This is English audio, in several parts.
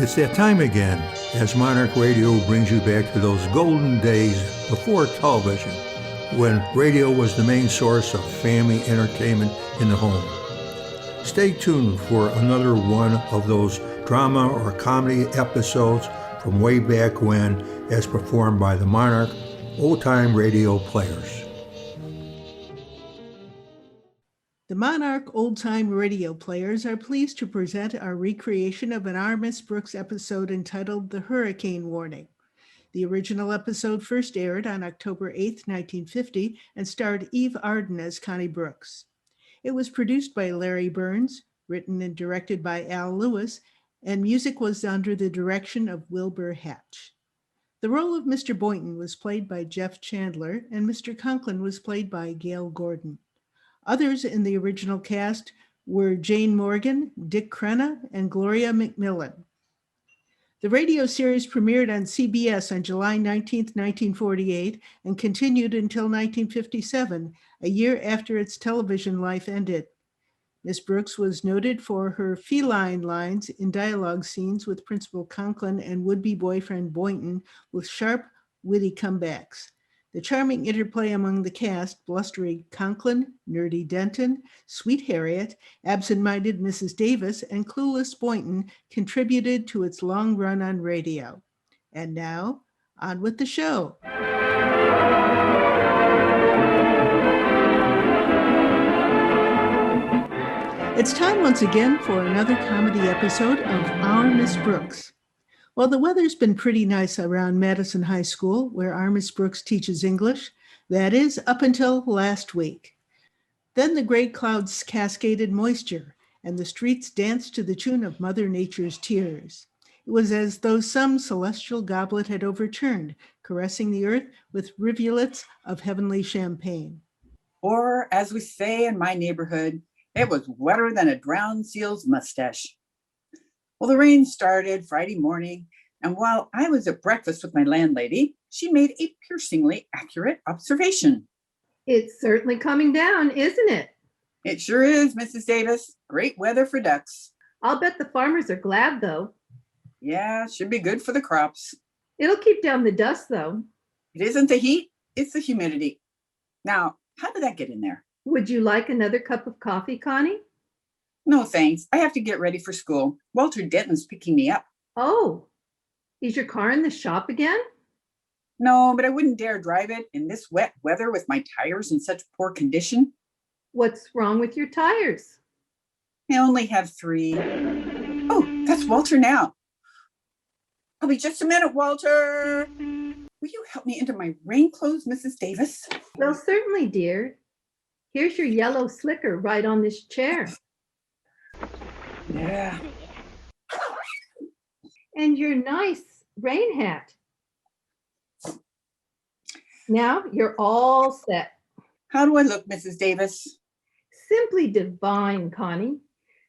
It's that time again as Monarch Radio brings you back to those golden days before television, when radio was the main source of family entertainment in the home. Stay tuned for another one of those drama or comedy episodes from way back when, as performed by the Monarch old-time radio players. The Monarch old-time radio players are pleased to present our recreation of an R. Miss Brooks episode entitled The Hurricane Warning. The original episode first aired on October 8, 1950, and starred Eve Arden as Connie Brooks. It was produced by Larry Burns, written and directed by Al Lewis, and music was under the direction of Wilbur Hatch. The role of Mr. Boynton was played by Jeff Chandler, and Mr. Conklin was played by Gail Gordon. Others in the original cast were Jane Morgan, Dick Crenna, and Gloria McMillan. The radio series premiered on CBS on July 19, 1948, and continued until 1957, a year after its television life ended. Miss Brooks was noted for her feline lines in dialogue scenes with Principal Conklin and would-be boyfriend Boynton, with sharp, witty comebacks. The charming interplay among the cast, blustery Conklin, nerdy Denton, sweet Harriet, absent-minded Mrs. Davis, and clueless Boynton contributed to its long run on radio. And now, on with the show. It's time once again for another comedy episode of Our Miss Brooks. Well, the weather's been pretty nice around Madison High School, where Our Miss Brooks teaches English. That is, up until last week. Then the gray clouds cascaded moisture, and the streets danced to the tune of Mother Nature's tears. It was as though some celestial goblet had overturned, caressing the earth with rivulets of heavenly champagne. Or, as we say in my neighborhood, it was wetter than a drowned seal's mustache. Well, the rain started Friday morning, and while I was at breakfast with my landlady, she made a piercingly accurate observation. It's certainly coming down, isn't it? It sure is, Mrs. Davis. Great weather for ducks. I'll bet the farmers are glad, though. Yeah, should be good for the crops. It'll keep down the dust, though. It isn't the heat, it's the humidity. Now, how did that get in there? Would you like another cup of coffee, Connie? No, thanks. I have to get ready for school. Walter Denton's picking me up. Oh, is your car in the shop again? No, but I wouldn't dare drive it in this wet weather with my tires in such poor condition. What's wrong with your tires? I only have 3. Oh, that's Walter now. I'll be just a minute, Walter. Will you help me into my rain clothes, Mrs. Davis? Well, certainly, dear. Here's your yellow slicker right on this chair. Yeah. And your nice rain hat. Now you're all set. How do I look, Mrs. Davis? Simply divine, Connie.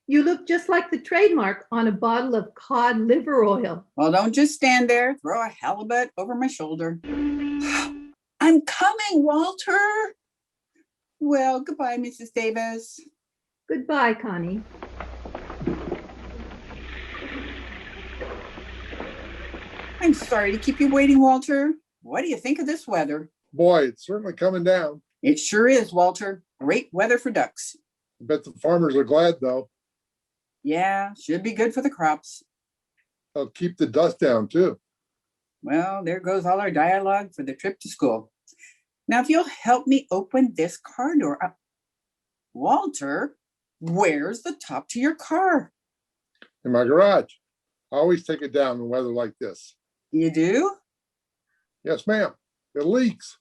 You look just like the trademark on a bottle of cod liver oil. Well, don't just stand there. Throw a halibut over my shoulder. I'm coming, Walter. Well, goodbye, Mrs. Davis. Goodbye, Connie. I'm sorry to keep you waiting, Walter. What do you think of this weather? Boy, it's certainly coming down. It sure is, Walter. Great weather for ducks. I bet the farmers are glad, though. Yeah, should be good for the crops. They'll keep the dust down, too. Well, there goes all our dialogue for the trip to school. Now, if you'll help me open this car door up. Walter, where's the top to your car? In my garage. I always take it down in weather like this. You do? Yes, ma'am. It leaks.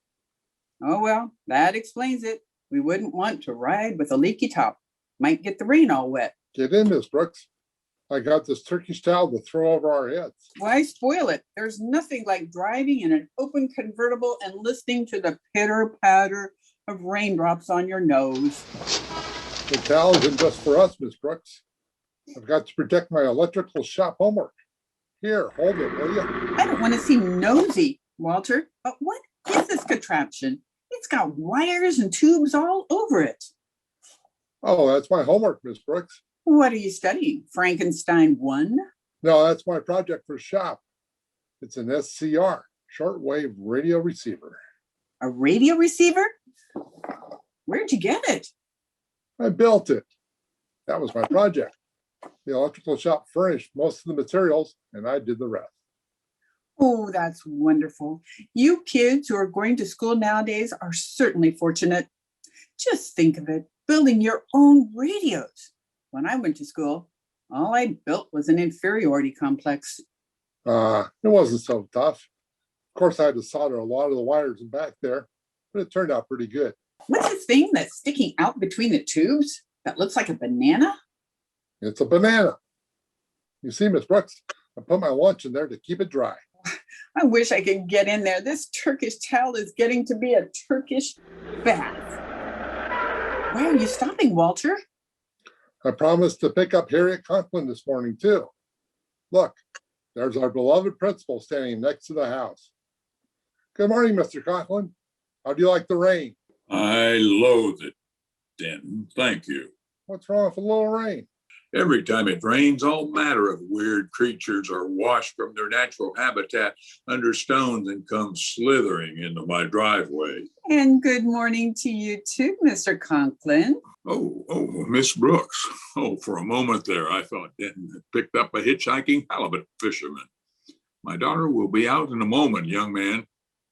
Oh, well, that explains it. We wouldn't want to ride with a leaky top. Might get the rain all wet. Get in, Miss Brooks. I got this Turkish towel to throw over our heads. Why spoil it? There's nothing like driving in an open convertible and listening to the pitter-patter of raindrops on your nose. The towel isn't just for us, Miss Brooks. I've got to protect my electrical shop homework. Here, hold it, will you? I don't want to seem nosy, Walter, but what is this contraption? It's got wires and tubes all over it. Oh, that's my homework, Miss Brooks. What are you studying? Frankenstein 1? No, that's my project for shop. It's an SCR, shortwave radio receiver. A radio receiver? Where'd you get it? I built it. That was my project. The electrical shop furnished most of the materials, and I did the rest. Oh, that's wonderful. You kids who are going to school nowadays are certainly fortunate. Just think of it, building your own radios. When I went to school, all I built was an inferiority complex. It wasn't so tough. Of course, I had to solder a lot of the wires in back there, but it turned out pretty good. What's the thing that's sticking out between the tubes that looks like a banana? It's a banana. You see, Miss Brooks, I put my lunch in there to keep it dry. I wish I could get in there. This Turkish towel is getting to be a Turkish bath. Why are you stopping, Walter? I promised to pick up Harriet Conklin this morning, too. Look, there's our beloved principal standing next to the house. Good morning, Mr. Conklin. How do you like the rain? I loathe it, Denton. Thank you. What's wrong with a little rain? Every time it rains, all manner of weird creatures are washed from their natural habitat under stones and come slithering into my driveway. And good morning to you too, Mr. Conklin. Oh, Miss Brooks. Oh, for a moment there, I thought Denton had picked up a hitchhiking halibut fisherman. My daughter will be out in a moment, young man.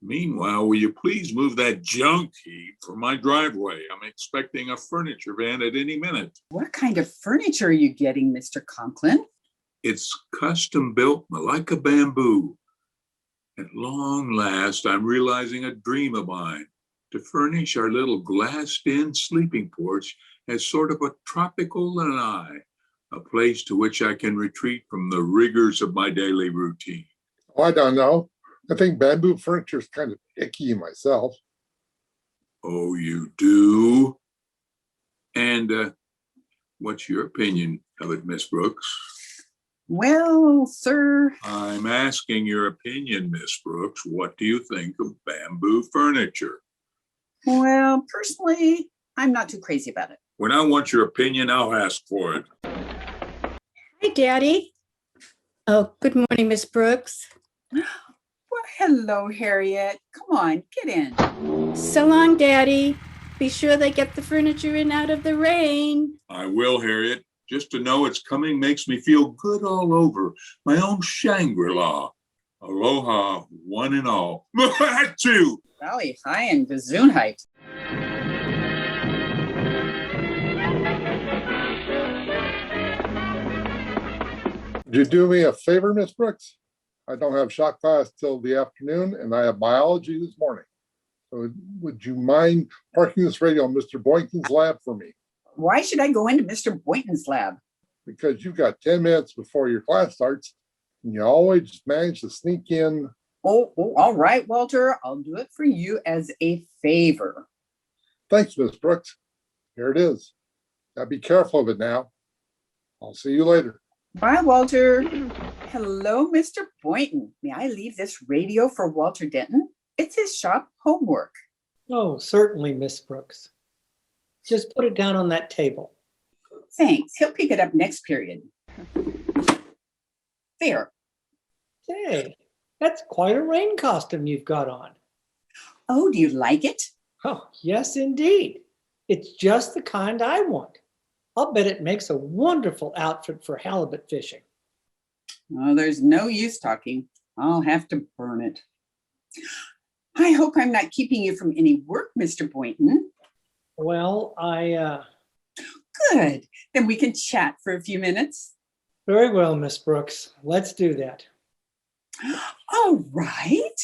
Meanwhile, will you please move that junk heap from my driveway? I'm expecting a furniture van at any minute. What kind of furniture are you getting, Mr. Conklin? It's custom built Malacca bamboo. At long last, I'm realizing a dream of mine to furnish our little glassed-in sleeping porch as sort of a tropical lanai, a place to which I can retreat from the rigors of my daily routine. Oh, I don't know. I think bamboo furniture is kind of icky myself. Oh, you do? And what's your opinion of it, Miss Brooks? Well, sir. I'm asking your opinion, Miss Brooks. What do you think of bamboo furniture? Well, personally, I'm not too crazy about it. When I want your opinion, I'll ask for it. Hi, Daddy. Oh, good morning, Miss Brooks. Well, hello, Harriet. Come on, get in. So long, Daddy. Be sure they get the furniture in out of the rain. I will, Harriet. Just to know it's coming makes me feel good all over. My own Shangri-La. Aloha, one and all. Two. Valley High and Gesundheit. Would you do me a favor, Miss Brooks? I don't have shop class till the afternoon, and I have biology this morning. So would you mind parking this radio in Mr. Boynton's lab for me? Why should I go into Mr. Boynton's lab? Because you've got 10 minutes before your class starts, and you always manage to sneak in. Oh, all right, Walter. I'll do it for you as a favor. Thanks, Miss Brooks. Here it is. Now be careful of it now. I'll see you later. Bye, Walter. Hello, Mr. Boynton. May I leave this radio for Walter Denton? It's his shop homework. Oh, certainly, Miss Brooks. Just put it down on that table. Thanks. He'll pick it up next period. There. Hey, that's quite a rain costume you've got on. Oh, do you like it? Oh, yes, indeed. It's just the kind I want. I'll bet it makes a wonderful outfit for halibut fishing. Oh, there's no use talking. I'll have to burn it. I hope I'm not keeping you from any work, Mr. Boynton. Well, Good. Then we can chat for a few minutes. very well, Miss Brooks. Let's do that. All right.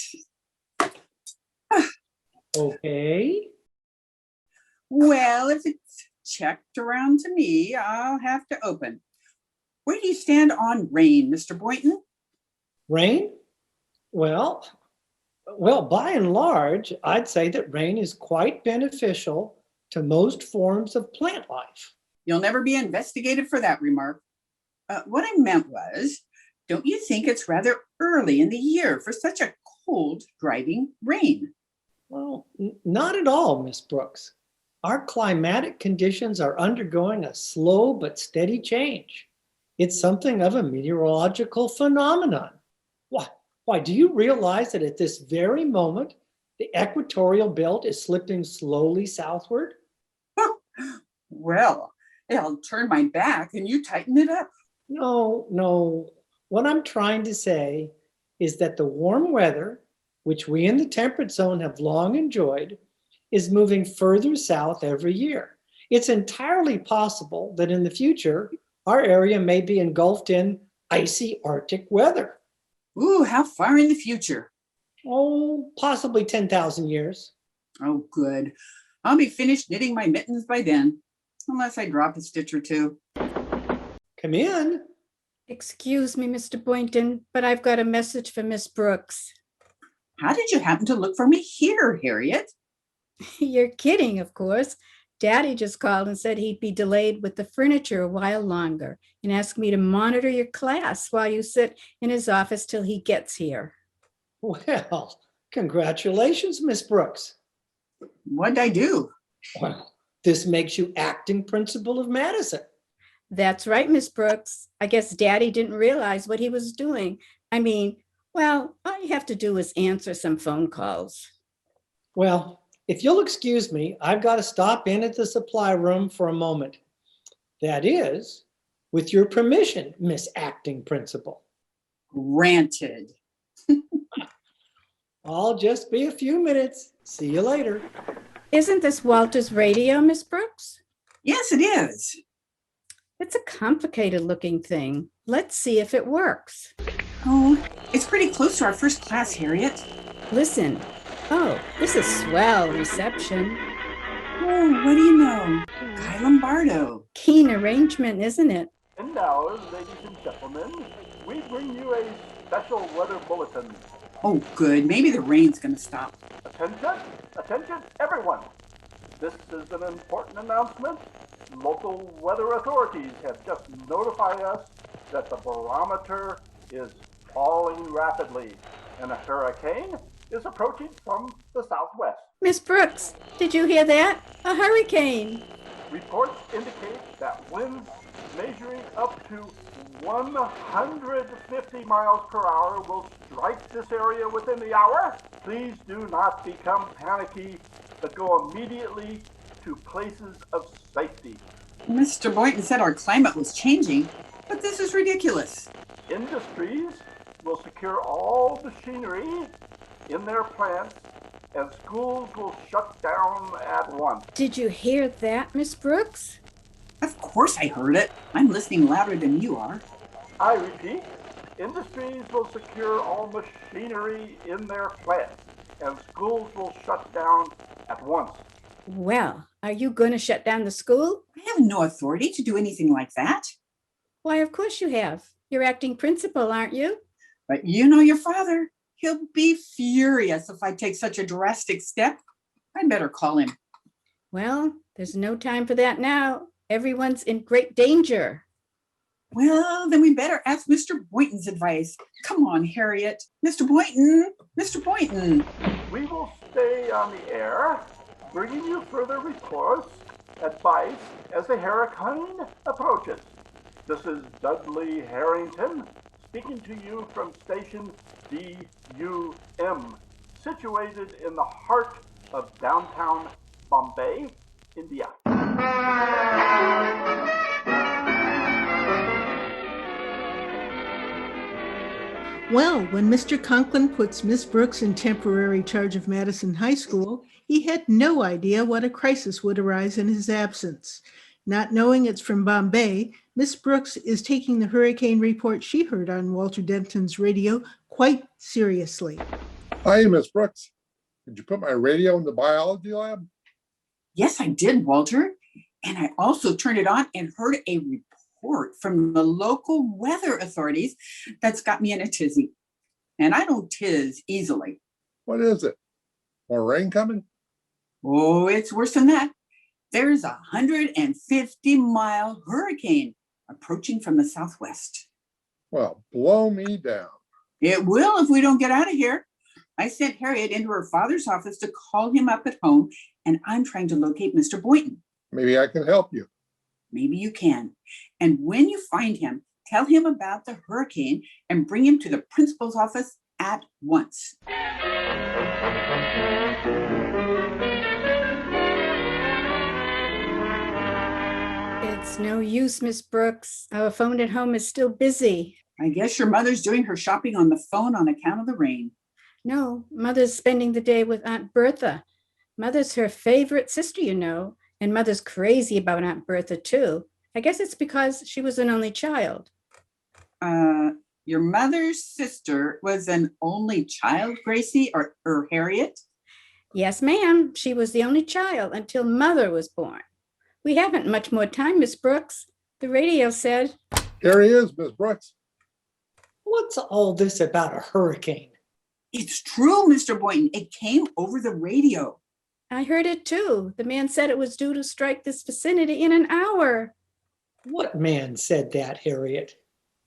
Okay. Well, if it's checked around to me, I'll have to open. Where do you stand on rain, Mr. Boynton? Rain? Well, by and large, I'd say that rain is quite beneficial to most forms of plant life. You'll never be investigated for that remark. What I meant was, don't you think it's rather early in the year for such a cold, driving rain? Well, not at all, Miss Brooks. Our climatic conditions are undergoing a slow but steady change. It's something of a meteorological phenomenon. Why, do you realize that at this very moment, the equatorial belt is slipping slowly southward? Well, I'll turn my back and you tighten it up. No. What I'm trying to say is that the warm weather, which we in the temperate zone have long enjoyed, is moving further south every year. It's entirely possible that in the future, our area may be engulfed in icy Arctic weather. Ooh, how far in the future? Oh, possibly 10,000 years. Oh, good. I'll be finished knitting my mittens by then, unless I drop a stitch or two. Come in. Excuse me, Mr. Boynton, but I've got a message for Miss Brooks. How did you happen to look for me here, Harriet? You're kidding, of course. Daddy just called and said he'd be delayed with the furniture a while longer and asked me to monitor your class while you sit in his office till he gets here. Well, congratulations, Miss Brooks. What'd I do? Well, this makes you acting principal of Madison. That's right, Miss Brooks. I guess Daddy didn't realize what he was doing. All you have to do is answer some phone calls. Well, if you'll excuse me, I've got to stop in at the supply room for a moment. That is, with your permission, Miss Acting Principal. Granted. I'll just be a few minutes. See you later. Isn't this Walter's radio, Miss Brooks? Yes, it is. It's a complicated looking thing. Let's see if it works. Oh, it's pretty close to our first class, Harriet. Listen. Oh, this is swell reception. Oh, what do you know? Guy Lombardo. Keen arrangement, isn't it? And now, ladies and gentlemen, we bring you a special weather bulletin. Oh, good. Maybe the rain's going to stop. Attention, everyone. This is an important announcement. Local weather authorities have just notified us that the barometer is falling rapidly and a hurricane is approaching from the southwest. Miss Brooks, did you hear that? A hurricane. Reports indicate that winds measuring up to 150 miles per hour will strike this area within the hour. Please do not become panicky, but go immediately to places of safety. Mr. Boynton said our climate was changing, but this is ridiculous. Industries will secure all machinery in their plants, and schools will shut down at once. Did you hear that, Miss Brooks? Of course I heard it. I'm listening louder than you are. I repeat, industries will secure all machinery in their plants, and schools will shut down at once. Well, are you going to shut down the school? I have no authority to do anything like that. Why, of course you have. You're acting principal, aren't you? But you know your father. He'll be furious if I take such a drastic step. I'd better call him. Well, there's no time for that now. Everyone's in great danger. Well, then we better ask Mr. Boynton's advice. Come on, Harriet. Mr. Boynton. Mr. Boynton. We will stay on the air, bringing you further reports, advice as the hurricane approaches. This is Dudley Harrington speaking to you from station DUM, situated in the heart of downtown Bombay, India. Well, when Mr. Conklin puts Miss Brooks in temporary charge of Madison High School, he had no idea what a crisis would arise in his absence. Not knowing it's from Bombay, Miss Brooks is taking the hurricane report she heard on Walter Denton's radio quite seriously. Hi, Miss Brooks. Did you put my radio in the biology lab? Yes, I did, Walter. And I also turned it on and heard a report from the local weather authorities that's got me in a tizzy. And I don't tiz easily. What is it? More rain coming? Oh, it's worse than that. There's a 150-mile hurricane approaching from the southwest. Well, blow me down. It will if we don't get out of here. I sent Harriet into her father's office to call him up at home, and I'm trying to locate Mr. Boynton. Maybe I can help you. Maybe you can. And when you find him, tell him about the hurricane and bring him to the principal's office at once. It's no use, Miss Brooks. Our phone at home is still busy. I guess your mother's doing her shopping on the phone on account of the rain. No, Mother's spending the day with Aunt Bertha. Mother's her favorite sister, you know, and Mother's crazy about Aunt Bertha, too. I guess it's because she was an only child. Your mother's sister was an only child, Gracie, or Harriet? Yes, ma'am. She was the only child until Mother was born. We haven't much more time, Miss Brooks. The radio said. Here he is, Miss Brooks. What's all this about a hurricane? It's true, Mr. Boynton. It came over the radio. I heard it too. The man said it was due to strike this vicinity in an hour. What man said that, Harriet?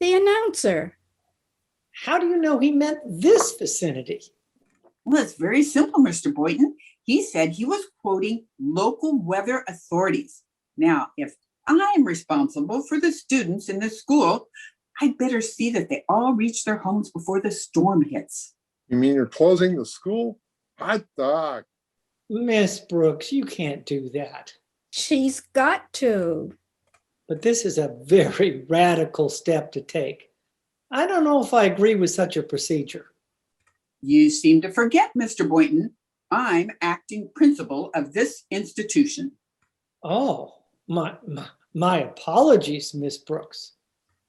The announcer. How do you know he meant this vicinity? Well, it's very simple, Mr. Boynton. He said he was quoting local weather authorities. Now, if I'm responsible for the students in this school, I'd better see that they all reach their homes before the storm hits. You mean you're closing the school? Hot dog. Miss Brooks, you can't do that. She's got to. But this is a very radical step to take. I don't know if I agree with such a procedure. You seem to forget, Mr. Boynton, I'm acting principal of this institution. Oh, my apologies, Miss Brooks.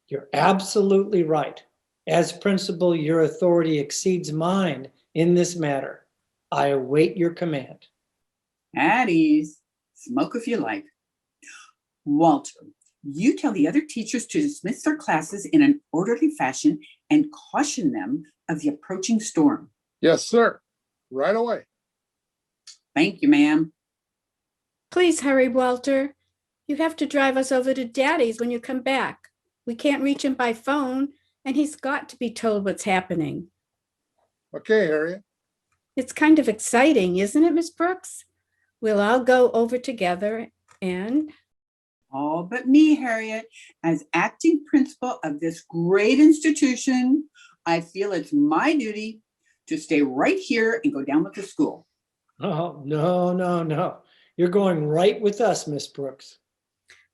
You're absolutely right. As principal, your authority exceeds mine in this matter. I await your command. At ease. Smoke if you like. Walter, you tell the other teachers to dismiss their classes in an orderly fashion and caution them of the approaching storm. Yes, sir. Right away. Thank you, ma'am. Please hurry, Walter. You have to drive us over to Daddy's when you come back. We can't reach him by phone, and he's got to be told what's happening. Okay, Harriet. It's kind of exciting, isn't it, Miss Brooks? We'll all go over together and... All but me, Harriet. As acting principal of this great institution, I feel it's my duty to stay right here and go down with the school. Oh, no. You're going right with us, Miss Brooks.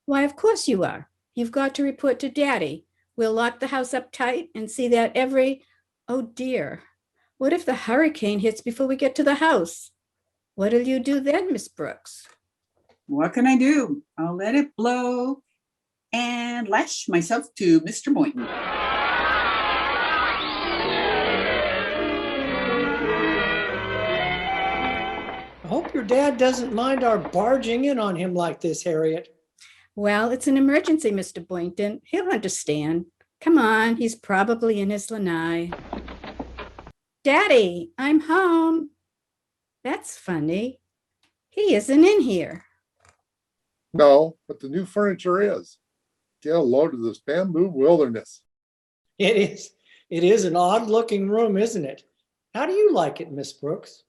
Why, of course you are. You've got to report to Daddy. We'll lock the house up tight and see that oh dear, what if the hurricane hits before we get to the house? What'll you do then, Miss Brooks? What can I do? I'll let it blow and lash myself to Mr. Boynton. I hope your dad doesn't mind our barging in on him like this, Harriet. Well, it's an emergency, Mr. Boynton. He'll understand. Come on, he's probably in his lanai. Daddy, I'm home. That's funny. He isn't in here. No, but the new furniture is. Get a load of this bamboo wilderness. It is an odd-looking room, isn't it? How do you like it, Miss Brooks?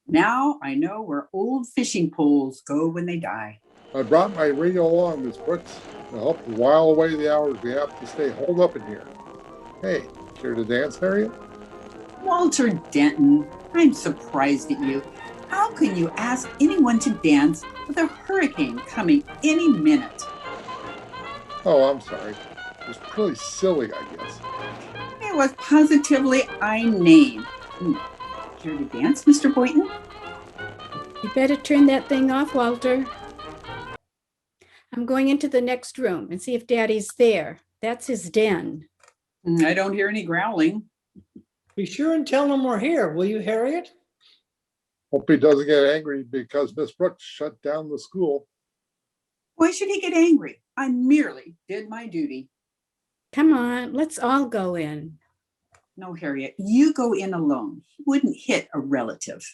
Now I know where old fishing poles go when they die. I brought my radio along, Miss Brooks, to help while away the hours we have to stay holed up in here. Hey, care to dance, Harriet? Walter Denton, I'm surprised at you. How can you ask anyone to dance with a hurricane coming any minute? Oh, I'm sorry. It was really silly, I guess. It was positively inane. Care to dance, Mr. Boynton? You better turn that thing off, Walter. I'm going into the next room and see if Daddy's there. That's his den. I don't hear any growling. Be sure and tell him we're here, will you, Harriet? Hope he doesn't get angry because Miss Brooks shut down the school. Why should he get angry? I merely did my duty. Come on, let's all go in. No, Harriet, you go in alone. He wouldn't hit a relative.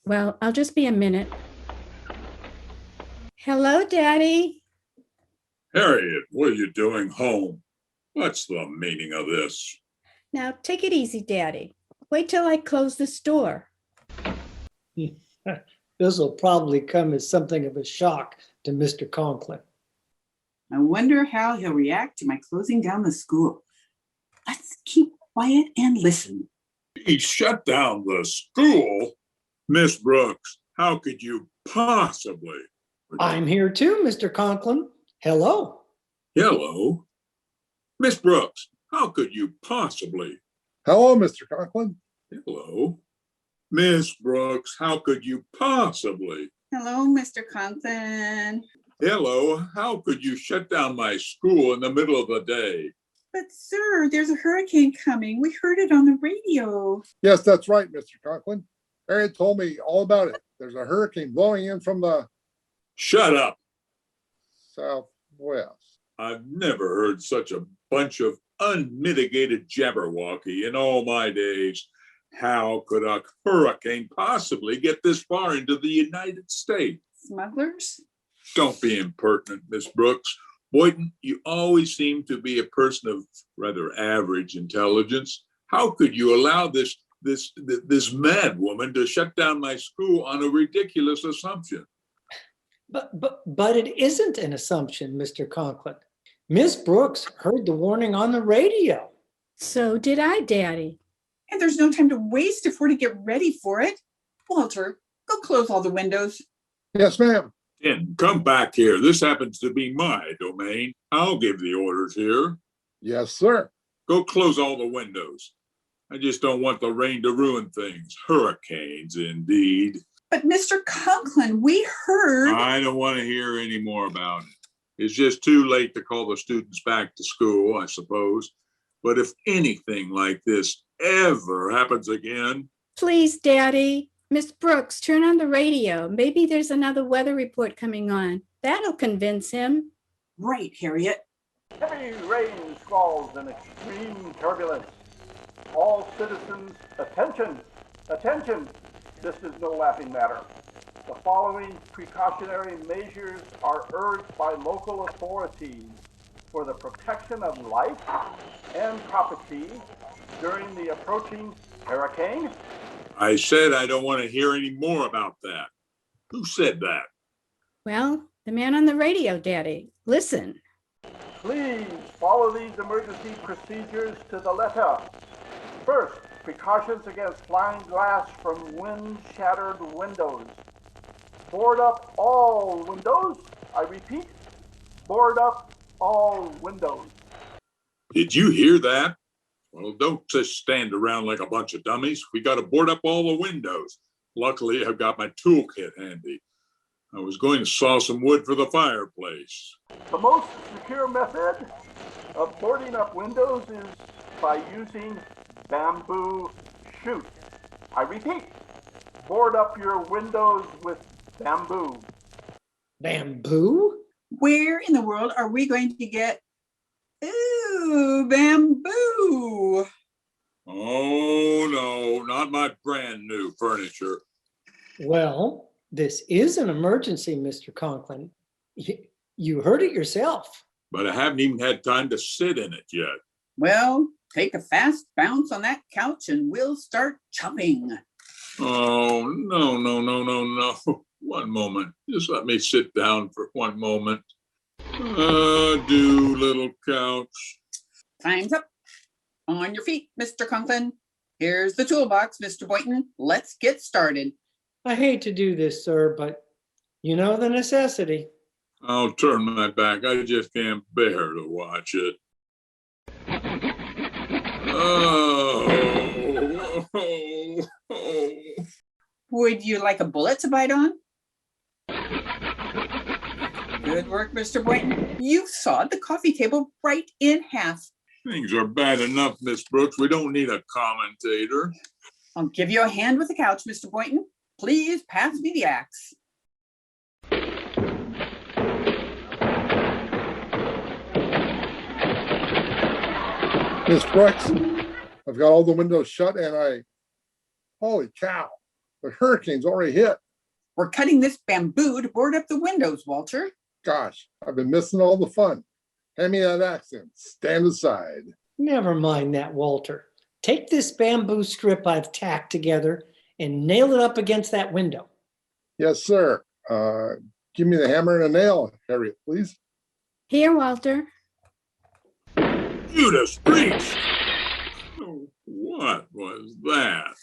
Well, I'll just be a minute. Hello, Daddy. Harriet, what are you doing home? What's the meaning of this? Now, take it easy, Daddy. Wait till I close this door. This will probably come as something of a shock to Mr. Conklin. I wonder how he'll react to my closing down the school. Let's keep quiet and listen. He shut down the school? Miss Brooks, how could you possibly? I'm here too, Mr. Conklin. Hello. Hello? Miss Brooks, how could you possibly? Hello, Mr. Conklin. Hello? Miss Brooks, how could you possibly? Hello, Mr. Conklin. Hello, how could you shut down my school in the middle of the day? But sir, there's a hurricane coming. We heard it on the radio. Yes, that's right, Mr. Conklin. Harriet told me all about it. There's a hurricane blowing in from the Shut up. southwest. I've never heard such a bunch of unmitigated jabberwocky in all my days. How could a hurricane possibly get this far into the United States? Smugglers? Don't be impertinent, Miss Brooks. Boynton, you always seem to be a person of rather average intelligence. How could you allow this mad woman to shut down my school on a ridiculous assumption? But it isn't an assumption, Mr. Conklin. Miss Brooks heard the warning on the radio. So did I, Daddy. And there's no time to waste if we're to get ready for it. Walter, go close all the windows. Yes, ma'am. And come back here. This happens to be my domain. I'll give the orders here. Yes, sir. Go close all the windows. I just don't want the rain to ruin things. Hurricanes, indeed. But Mr. Conklin, we heard. I don't want to hear any more about it. It's just too late to call the students back to school, I suppose. But if anything like this ever happens again. Please, Daddy. Miss Brooks, turn on the radio. Maybe there's another weather report coming on. That'll convince him. Right, Harriet. Heavy rain, squalls, and extreme turbulence. All citizens, attention, attention. This is no laughing matter. The following precautionary measures are urged by local authorities for the protection of life and property during the approaching hurricane. I said I don't want to hear any more about that. Who said that? Well, the man on the radio, Daddy. Listen. Please follow these emergency procedures to the letter. First, precautions against flying glass from wind-shattered windows. Board up all windows. I repeat, board up all windows. Did you hear that? Well, don't just stand around like a bunch of dummies. We got to board up all the windows. Luckily, I've got my toolkit handy. I was going to saw some wood for the fireplace. The most secure method of boarding up windows is by using bamboo chute. I repeat, board up your windows with bamboo. Bamboo? Where in the world are we going to get bamboo? Oh, no, not my brand new furniture. Well, this is an emergency, Mr. Conklin. You heard it yourself. But I haven't even had time to sit in it yet. Well, take a fast bounce on that couch and we'll start chopping. Oh, no. One moment. Just let me sit down for one moment. Adieu, little couch. Time's up. On your feet, Mr. Conklin. Here's the toolbox, Mr. Boynton. Let's get started. I hate to do this, sir, but you know the necessity. I'll turn my back. I just can't bear to watch it. Oh. Would you like a bullet to bite on? Good work, Mr. Boynton. You sawed the coffee table right in half. Things are bad enough, Miss Brooks. We don't need a commentator. I'll give you a hand with the couch, Mr. Boynton. Please pass me the axe. Miss Brooks, I've got all the windows shut and holy cow, the hurricane's already hit. We're cutting this bamboo to board up the windows, Walter. Gosh, I've been missing all the fun. Hand me that axe and stand aside. Never mind that, Walter. Take this bamboo strip I've tacked together and nail it up against that window. Yes, sir. Give me the hammer and a nail, Harriet, please. Here, Walter. Judas Priest! Oh, what was that?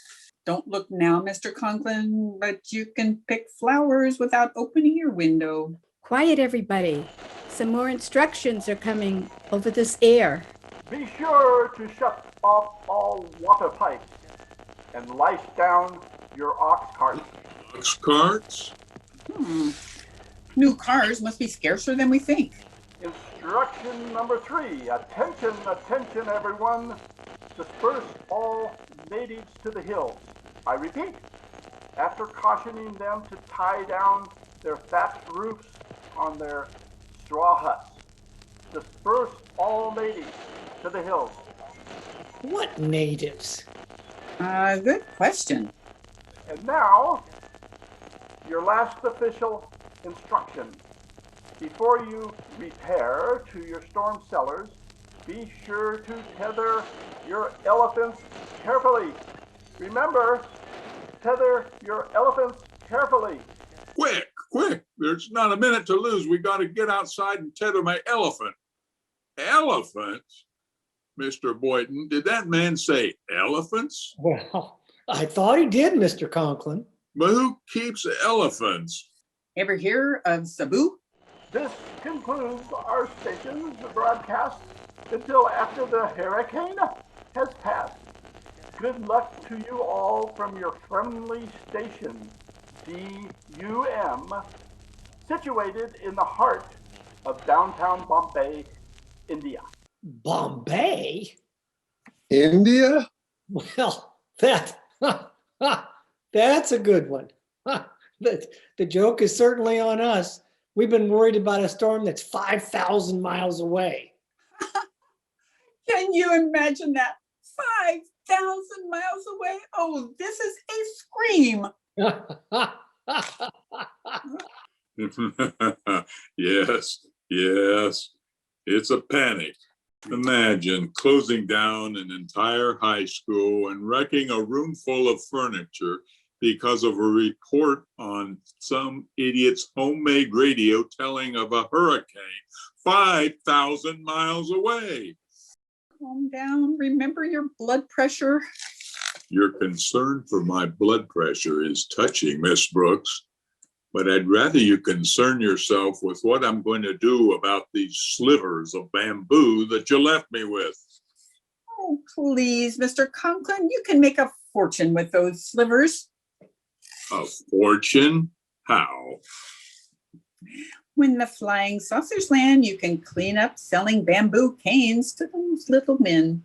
Don't look now, Mr. Conklin, but you can pick flowers without opening your window. Quiet, everybody. Some more instructions are coming over this air. Be sure to shut off all water pipes and lice down your ox cart. Ox carts? New cars must be scarcer than we think. Instruction number 3. Attention, attention, everyone. Disperse all natives to the hills. I repeat, after cautioning them to tie down their thatched roofs on their straw huts. Disperse all natives to the hills. What natives? Good question. And now, your last official instruction. Before you repair to your storm cellars, be sure to tether your elephants carefully. Remember, tether your elephants carefully. Quick, quick. There's not a minute to lose. We got to get outside and tether my elephant. Elephants? Mr. Boynton, did that man say elephants? Well, I thought he did, Mr. Conklin. But who keeps elephants? Ever hear of Cebu? This concludes our station's broadcast until after the hurricane has passed. Good luck to you all from your friendly station, DUM, situated in the heart of downtown Bombay, India. Bombay? India? Well, that's a good one. The joke is certainly on us. We've been worried about a storm that's 5,000 miles away. Can you imagine that? 5,000 miles away? Oh, this is a scream. Yes, yes. It's a panic. Imagine closing down an entire high school and wrecking a room full of furniture because of a report on some idiot's homemade radio telling of a hurricane 5,000 miles away. Calm down. Remember your blood pressure. Your concern for my blood pressure is touching, Miss Brooks, but I'd rather you concern yourself with what I'm going to do about these slivers of bamboo that you left me with. Oh, please, Mr. Conklin, you can make a fortune with those slivers. A fortune? How? When the flying saucers land, you can clean up selling bamboo canes to those little men.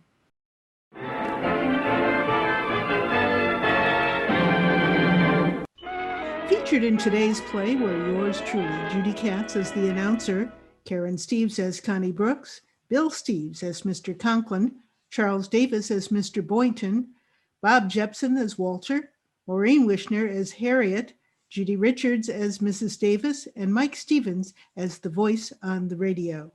Featured in today's play were yours truly, Judy Katz as the announcer, Karen Steves as Connie Brooks, Bill Steves as Mr. Conklin, Charles Davis as Mr. Boynton, Bob Jepson as Walter, Maureen Wishner as Harriet, Judy Richards as Mrs. Davis, and Mike Stevens as the voice on the radio.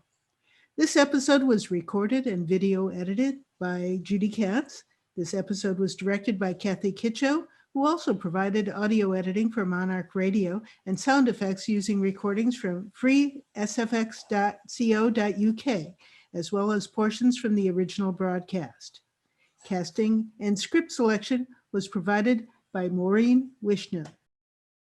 This episode was recorded and video edited by Judy Katz. This episode was directed by Cathy Kitcho, who also provided audio editing for Monarch Radio and sound effects using recordings from freesfx.co.uk, as well as portions from the original broadcast. Casting and script selection was provided by Maureen Wishner.